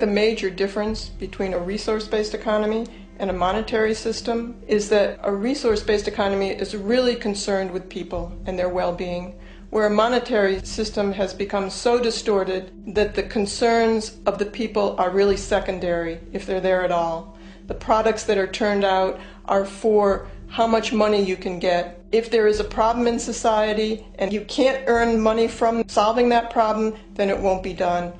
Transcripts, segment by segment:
The major difference between a resource-based economy and a monetary system is that a resource-based economy is really concerned with people and their well-being, where a monetary system has become so distorted that the concerns of the people are really secondary, if they're there at all. The products that are turned out are for how much money you can get. If there is a problem in society and you can't earn money from solving that problem, then it won't be done.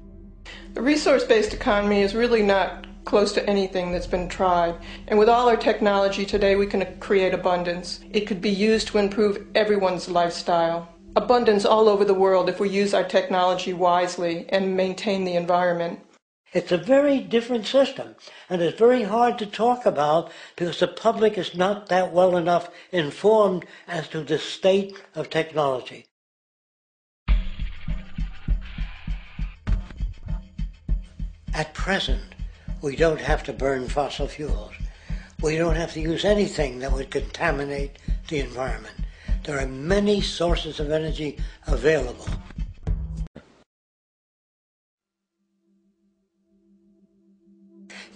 The resource-based economy is really not close to anything that's been tried. And with all our technology today, we can create abundance. It could be used to improve everyone's lifestyle. Abundance all over the world if we use our technology wisely and maintain the environment. It's a very different system, and it's very hard to talk about because the public is not that well enough informed as to the state of technology. At present, we don't have to burn fossil fuels. We don't have to use anything that would contaminate the environment. There are many sources of energy available.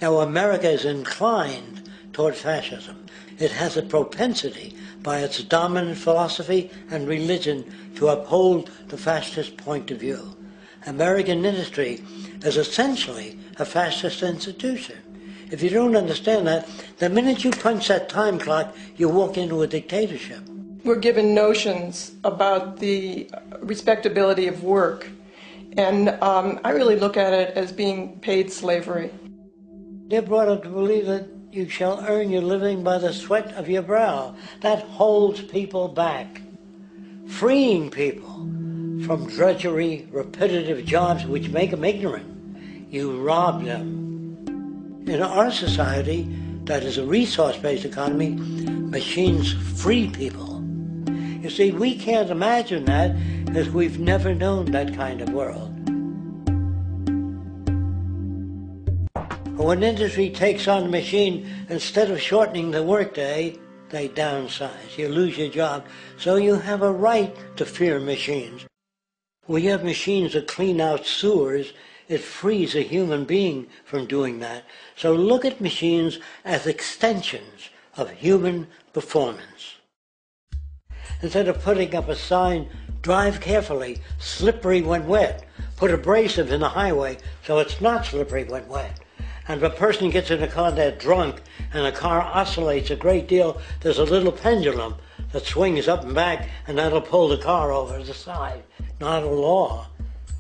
Now, America is inclined toward fascism. It has a propensity by its dominant philosophy and religion to uphold the fascist point of view. American industry is essentially a fascist institution. If you don't understand that, the minute you punch that time clock, you walk into a dictatorship. We're given notions about the respectability of work, and I really look at it as being paid slavery. They're brought up to believe that you shall earn your living by the sweat of your brow. That holds people back, freeing people from drudgery, repetitive jobs which make them ignorant. You rob them. In our society, that is a resource-based economy, machines free people. You see, we can't imagine that because we've never known that kind of world. When industry takes on a machine, instead of shortening the workday, they downsize. You lose your job. So you have a right to fear machines. We have machines that clean out sewers. It frees a human being from doing that. So look at machines as extensions of human performance. Instead of putting up a sign, drive carefully, slippery when wet, put abrasive in the highway so it's not slippery when wet. And if a person gets in a car, they're drunk, and the car oscillates a great deal, there's a little pendulum that swings up and back, and that'll pull the car over to the side. Not a law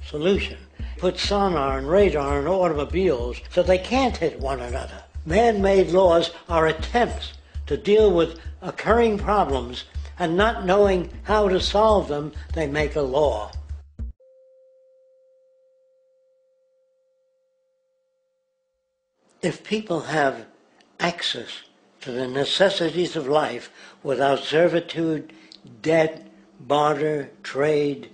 solution. Put sonar and radar in automobiles so they can't hit one another. Man-made laws are attempts to deal with occurring problems, and not knowing how to solve them, they make a law. If people have access to the necessities of life without servitude, debt, barter, trade,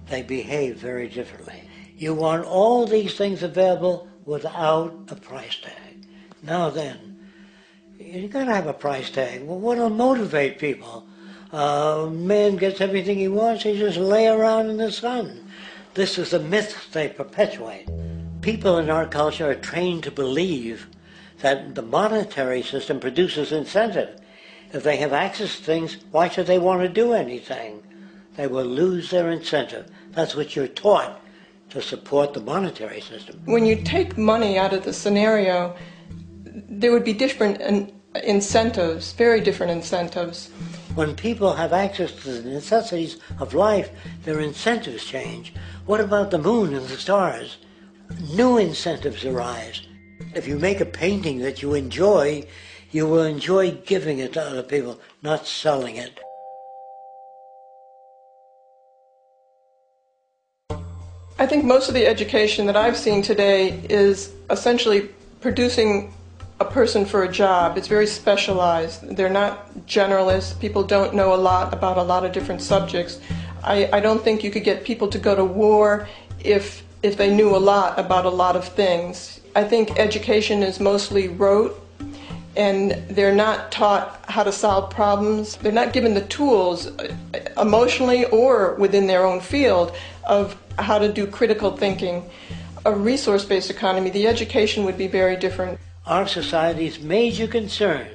they behave very differently. You want all these things available without a price tag. Now then, you've got to have a price tag. Well, what'll motivate people? Man gets everything he wants, he just lay around in the sun. This is the myth they perpetuate. People in our culture are trained to believe that the monetary system produces incentive. If they have access to things, why should they want to do anything? They will lose their incentive. That's what you're taught to support the monetary system. When you take money out of the scenario, there would be different incentives, very different incentives. When people have access to the necessities of life, their incentives change. What about the moon and the stars? New incentives arise. If you make a painting that you will enjoy giving it to other people, not selling it. I think most of the education that I've seen today is essentially producing a person for a job. It's very specialized. They're not generalists. People don't know a lot about a lot of different subjects. I don't think you could get people to go to war if they knew a lot about a lot of things. I think education is mostly rote, and they're not taught how to solve problems. They're not given the tools, emotionally or within their own field, of how to do critical thinking. a resource-based economy, the education would be very different. Our society's major concern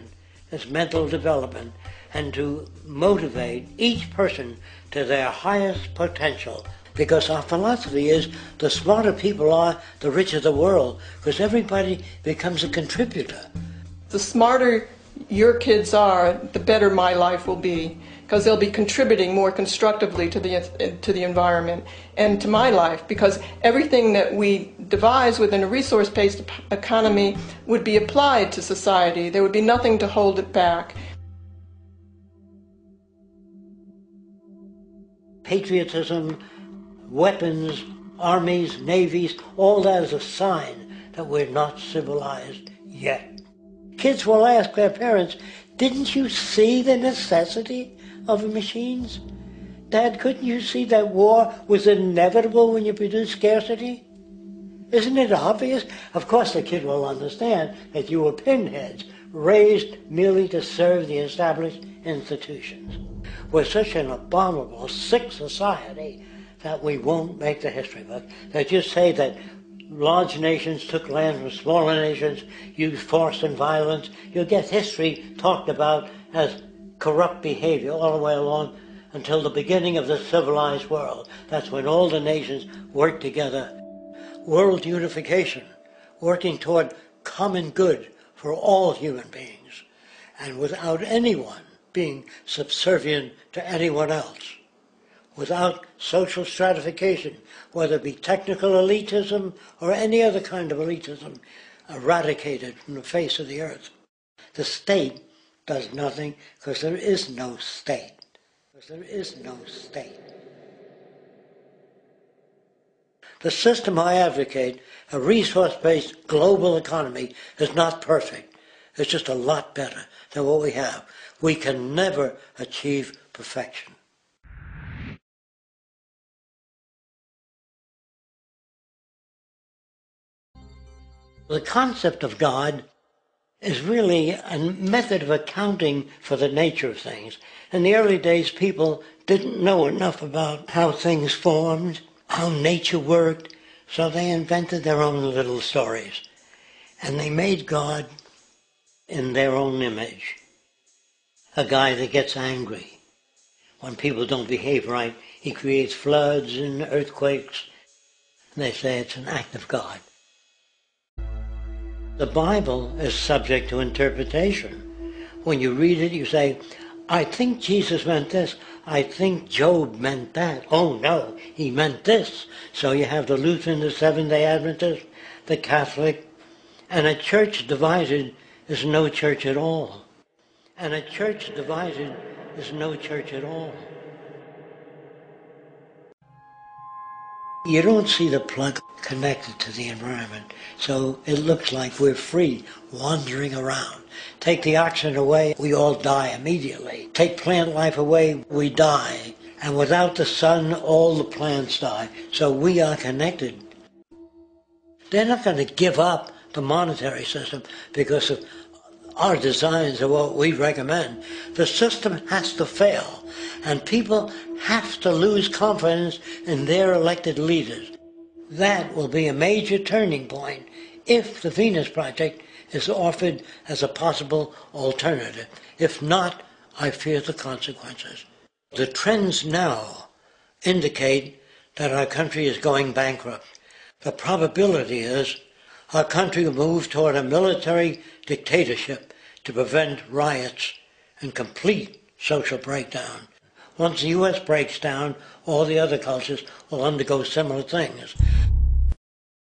is mental development and to motivate each person to their highest potential. Because our philosophy is the smarter people are, the richer the world, because everybody becomes a contributor. The smarter your kids are, the better my life will be, because they'll be contributing more constructively to the environment and to my life, because everything that we devise within a resource-based economy would be applied to society. There would be nothing to hold it back. Patriotism, weapons, armies, navies, all that is a sign that we're not civilized yet. Kids will ask their parents, didn't you see the necessity of machines? Dad, couldn't you see that war was inevitable when you produce scarcity? Isn't it obvious? Of course the kid will understand that you were pinheads, raised merely to serve the established institutions. We're such an abominable, sick society that we won't make the history book. They just say that large nations took land from smaller nations, used force and violence. You'll get history talked about as corrupt behavior all the way along until the beginning of the civilized world. That's when all the nations work together. World unification, working toward common good for all human beings, and without anyone being subservient to anyone else, without social stratification, whether it be technical elitism or any other kind of elitism, eradicated from the face of the earth. The state does nothing because there is no state. Because there is no state. The system I advocate, a resource-based global economy, is not perfect. It's just a lot better than what we have. We can never achieve perfection. The concept of God is really a method of accounting for the nature of things. In the early days, people didn't know enough about how things formed, how nature worked, so they invented their own little stories. And they made God in their own image. A guy that gets angry when people don't behave right. He creates floods and earthquakes. And they say it's an act of God. The Bible is subject to interpretation. When you read it, you say, I think Jesus meant this. I think Job meant that. Oh no, he meant this. So you have the Lutheran, the Seventh-day Adventist, the Catholic, and a church divided is no church at all. And a church divided is no church at all. You don't see the plug connected to the environment, so it looks like we're free, wandering around. Take the oxygen away, we all die immediately. Take plant life away, we die. And without the sun, all the plants die. So we are connected. They're not going to give up the monetary system because of our designs are what we recommend. The system has to fail, and people have to lose confidence in their elected leaders. That will be a major turning point if the Venus Project is offered as a possible alternative. If not, I fear the consequences. The trends now indicate that our country is going bankrupt. The probability is our country will move toward a military dictatorship to prevent riots and complete social breakdown. Once the U.S. breaks down, all the other cultures will undergo similar things.